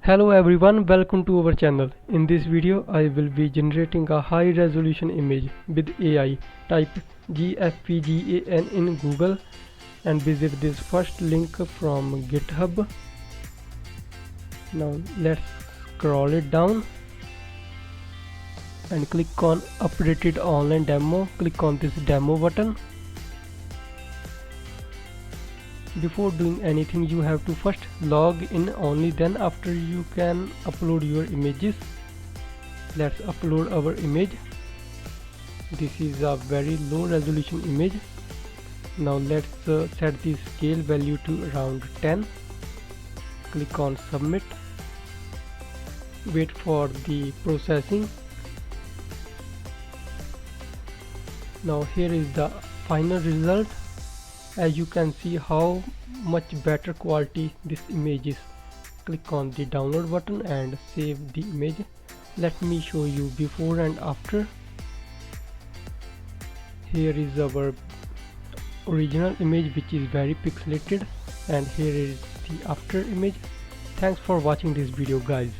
Hello everyone, welcome to our channel. In this video I will be generating a high resolution image with AI. Type GFPGAN in Google and visit this first link from Github. Now let's scroll it down and click on updated online demo. Click on this demo button. Before doing anything you have to first log in, only then after you can upload your images. Let's upload our image. This is a very low resolution image. Now let's set the scale value to around 10. Click on submit. Wait for the processing. Now here is the final result. As you can see how much better quality this image is. Click on the download button and save the image. Let me show you before and after. Here is our original image, which is very pixelated, and here is the after image. Thanks for watching this video, guys.